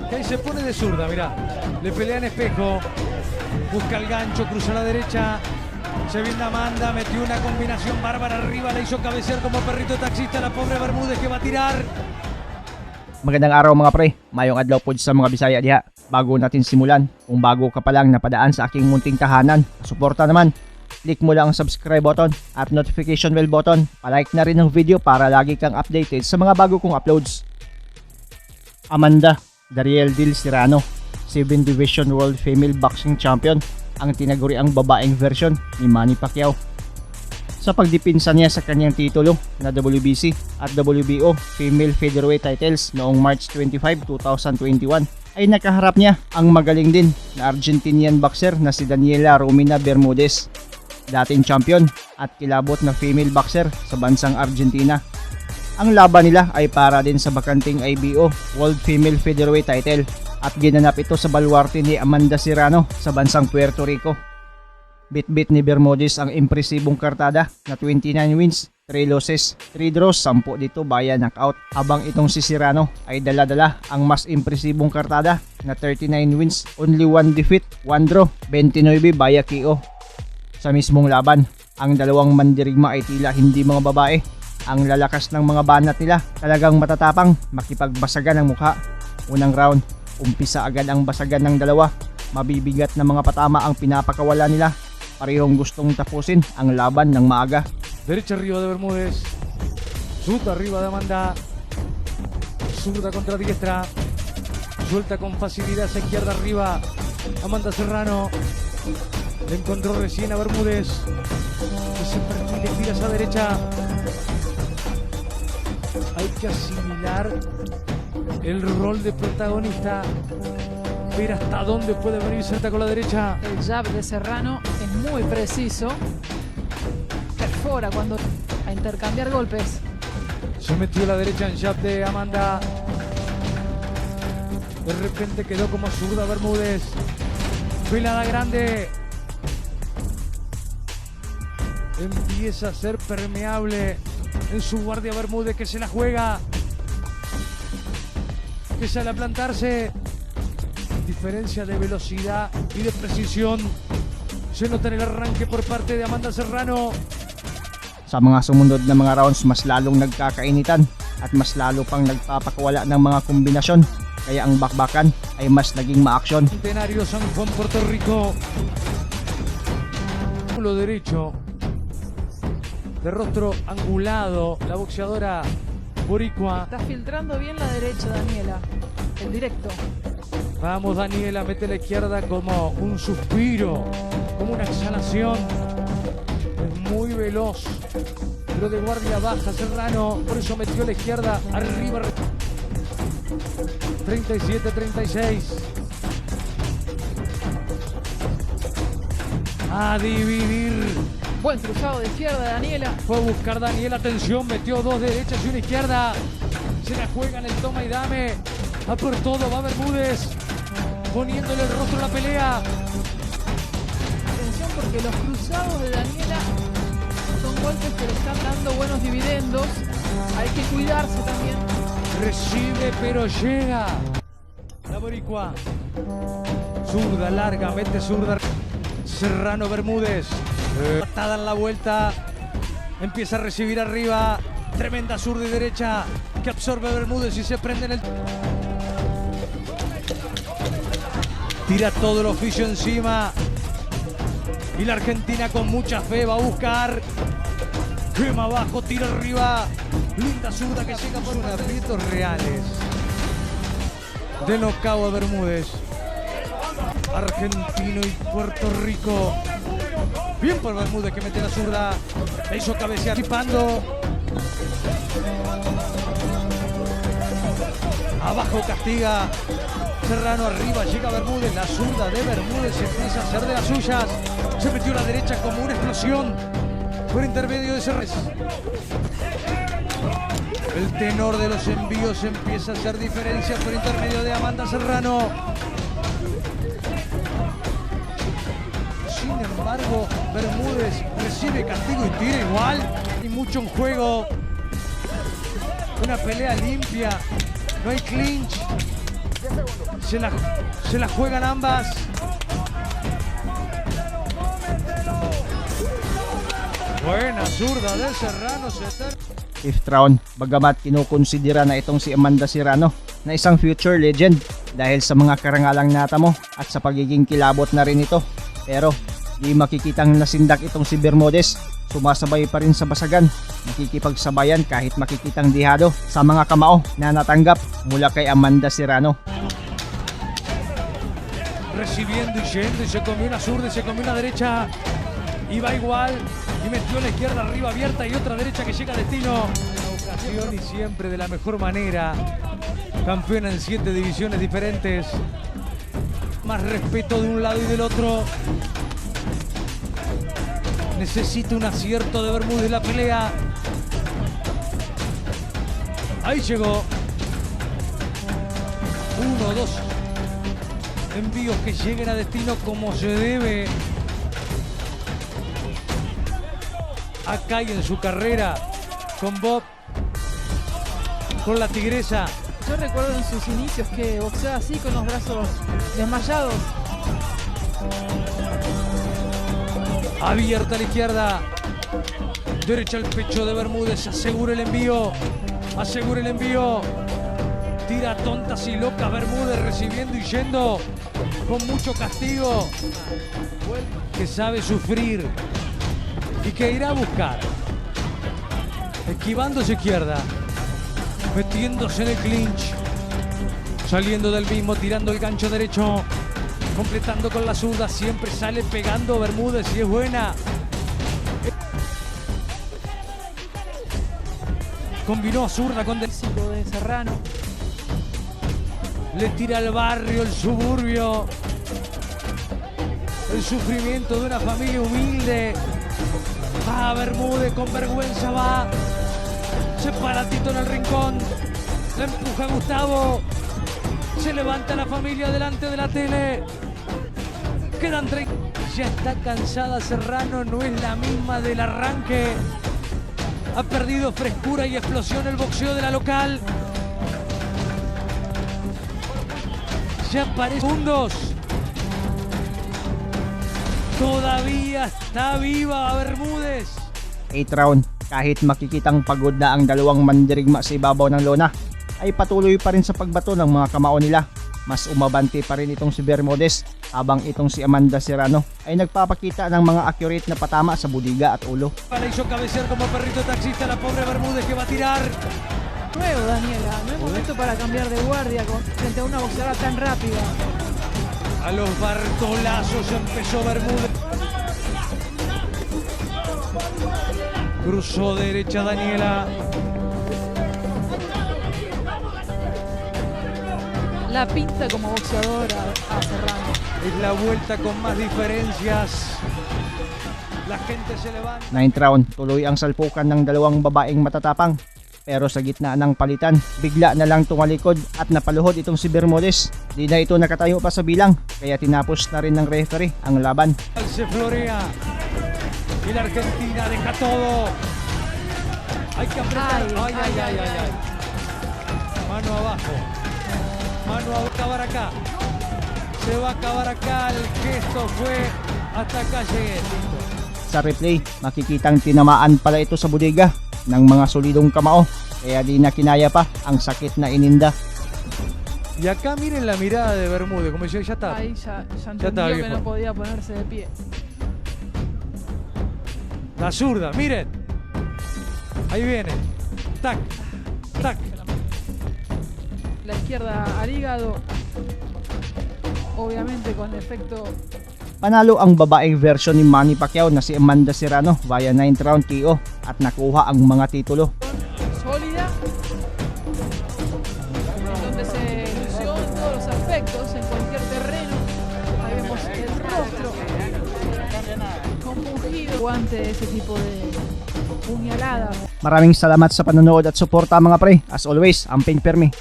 Que ahí se pone de zurda, mirá. Le pelea en espejo. Busca el gancho, cruza a la derecha. Se viene Amanda, metió una combinación bárbara arriba. La hizo cabecear como perrito taxista la pobre Bermúdez que va a tirar. Magandang araw mga pre, mayong adlaw po sa mga Bisaya diha. Bago natin simulan, kung bago ka pa lang napadaan sa aking munting tahanan, suporta naman, click mo lang ang subscribe button at notification bell button. Palike na rin ang video para lagi kang updated sa mga bago kong uploads. Amanda Dariel Dil Serrano, 7 Division World Female Boxing Champion, ang tinaguriang babaeng version ni Manny Pacquiao. Sa pagdipinsa niya sa kanyang titulo na WBC at WBO Female Featherweight titles noong March 25, 2021 ay nakaharap niya ang magaling din na Argentinian boxer na si Daniela Romina Bermudez, dating champion at kilabot na female boxer sa bansang Argentina. Ang laban nila ay para din sa bakanting IBO World Female Featherweight title at ginanap ito sa baluarte ni Amanda Serrano sa bansang Puerto Rico. Bit-bit ni Bermudez ang impresibong kartada na 29 wins, 3 losses, 3 draws, 10 dito via knockout. Habang itong si Serrano ay dala-dala ang mas impresibong kartada na 39 wins, only 1 defeat, 1 draw, 29 via KO. Sa mismong laban, ang dalawang mandirigma ay tila hindi mga babae. Ang lalakas ng mga banat nila talagang matatapang makipagbasagan ng mukha. Unang round, umpisa agad ang basagan ng dalawa. Mabibigat na mga patama ang pinapakawala nila. Parehong gustong tapusin ang laban ng maaga. Derecha arriba de Bermúdez. Zurda arriba de Amanda. Zurda contra diestra. Suelta con facilidad esa izquierda arriba. Amanda Serrano. Le encontró recién a Bermúdez. Ese perfil le tira esa derecha. Hay que asimilar el rol de protagonista. Ver hasta dónde puede venir cerca con la derecha. El jab de Serrano es muy preciso. Perfora cuando a intercambiar golpes. Se metió la derecha en jab de Amanda. De repente quedó como zurda Bermúdez. Pelada grande. Empieza a ser permeable en su guardia Bermúdez, que se la juega. Que sale a plantarse. Diferencia de velocidad y de precisión se nota en el arranque por parte de Amanda Serrano. Sa mga sumunod na mga rounds, mas lalong nagkakainitan at mas lalo pang nagpapakawala ng mga kombinasyon, kaya ang bakbakan ay mas naging maaksyon. Centenario San Juan, Puerto Rico. Ángulo derecho de rostro angulado, la boxeadora boricua. Está filtrando bien la derecha, Daniela. El directo. Vamos, Daniela, mete la izquierda como un suspiro, como una exhalación. Es muy veloz, pero de guardia baja Serrano, por eso metió la izquierda arriba. 37-36. A dividir. Buen cruzado de izquierda, Daniela. Fue a buscar Daniela, atención, metió dos derechas y una izquierda. Se la juega en el toma y dame. A por todo va Bermúdez, poniéndole el rostro a la pelea. Atención porque los cruzados de Daniela son golpes que le están dando buenos dividendos. Hay que cuidarse también. Recibe pero llega. La boricua. Zurda larga, mete zurda. Serrano Bermúdez. Patada en la vuelta. Empieza a recibir arriba. Tremenda zurda y derecha que absorbe Bermúdez y se prende en el... Tira todo el oficio encima. Y la Argentina con mucha fe va a buscar. Quema abajo, tira arriba. Linda zurda que llega por unos aprietos reales. De nocaut a Bermúdez. Argentino y Puerto Rico. Bien por Bermúdez que mete la zurda. La hizo cabecear. Chipando. Abajo castiga. Serrano arriba, llega Bermúdez, la zurda de Bermúdez empieza a hacer de las suyas. Se metió a la derecha como una explosión por intermedio de Serrano. El tenor de los envíos empieza a hacer diferencia por intermedio de Amanda Serrano. Sin embargo, Bermúdez recibe castigo y tira igual. Y mucho en juego. Una pelea limpia. No hay clinch. Se la juegan ambas. Buena zurda de Serrano. Fifth round, bagamat kinukonsidera na itong si Amanda Serrano na isang future legend dahil sa mga karangalang natamo at sa pagiging kilabot na rin ito. Pero di makikitang nasindak itong si Bermudez, sumasabay pa rin sa basagan, nakikipagsabayan kahit makikitang dihado sa mga kamao na natanggap mula kay Amanda Serrano. Recibiendo y yendo y se comió una zurda y se comió una derecha. Iba igual y metió la izquierda arriba abierta y otra derecha que llega a destino. En ocasión y siempre de la mejor manera. Campeona en 7 divisiones diferentes. Más respeto de un lado y del otro. Necesita un acierto de Bermúdez en la pelea. Ahí llegó. 1, 2 envíos que lleguen a destino como se debe. Acá y en su carrera con Bob, con la tigresa. Yo recuerdo en sus inicios que boxeaba así con los brazos desmayados. Abierta a la izquierda. Derecha al pecho de Bermúdez. Asegura el envío. Asegura el envío. Tira tontas y locas Bermúdez recibiendo y yendo con mucho castigo. Que sabe sufrir y que irá a buscar. Esquivando su izquierda. Metiéndose en el clinch. Saliendo del mismo, tirando el gancho derecho. Completando con la zurda. Siempre sale pegando Bermúdez y es buena. Combinó a zurda con De Serrano. le tira al barrio, el suburbio. El sufrimiento de una familia humilde. Va Bermúdez, con vergüenza va. Se para Tito en el rincón. Le empuja a Gustavo. Se levanta la familia delante de la tele. Quedan 30. Ya está cansada Serrano, no es la misma del arranque. Ha perdido frescura y explosión el boxeo de la local. Ya parece segundos. Todavía está viva Bermúdez. 8th round, kahit makikitang pagod na ang dalawang mandirigma sa ibabaw ng lona, ay patuloy pa rin sa pagbato ng mga kamao nila. Mas umabante pa rin itong si Bermudez, habang itong si Amanda Serrano ay nagpapakita ng mga accurate na patama sa budiga at ulo. Le hizo cabecear como perrito taxista la pobre Bermúdez que va a tirar. Luego, Daniela, no es momento para cambiar de guardia frente a una boxeadora tan rápida. A los bartolazos empezó Bermúdez. Cruzó derecha Daniela. La pinta como boxeadora a Serrano. Es la vuelta con más diferencias. La gente se levanta. 9th round, tuloy ang salpukan ng dalawang babaeng matatapang. Pero sa gitna ng palitan, bigla na lang tumalikod at napaluhod itong si Bermudez. Di na ito nakatayo pa sa bilang, kaya tinapos na rin ng referee ang laban. Se florea. Y la Argentina deja todo. Hay que apretar. Ay. Mano abajo. Mano a acabar acá. Se va a acabar acá. El gesto fue hasta acá llegué. Sa replay, makikitang tinamaan pala ito sa budiga ng mga solidong kamao, kaya di na kinaya pa ang sakit na ininda. Y acá miren la mirada de Bermúdez, como decía, ya está. Ahí ya está, entendió que viejo. no podía ponerse de pie. La zurda, miren. Ahí viene. Tac, tac. La izquierda al hígado. Obviamente con efecto. Panalo ang babaeng version ni Manny Pacquiao na si Amanda Serrano via 9th round KO at nakuha ang mga titulo. Sólida, donde se lució en todos los aspectos, en cualquier terreno. Ahí vemos el rostro compungido, guante ese tipo de puñaladas. Maraming salamat sa panonood at suporta mga pre. As always, ang Ping Permi.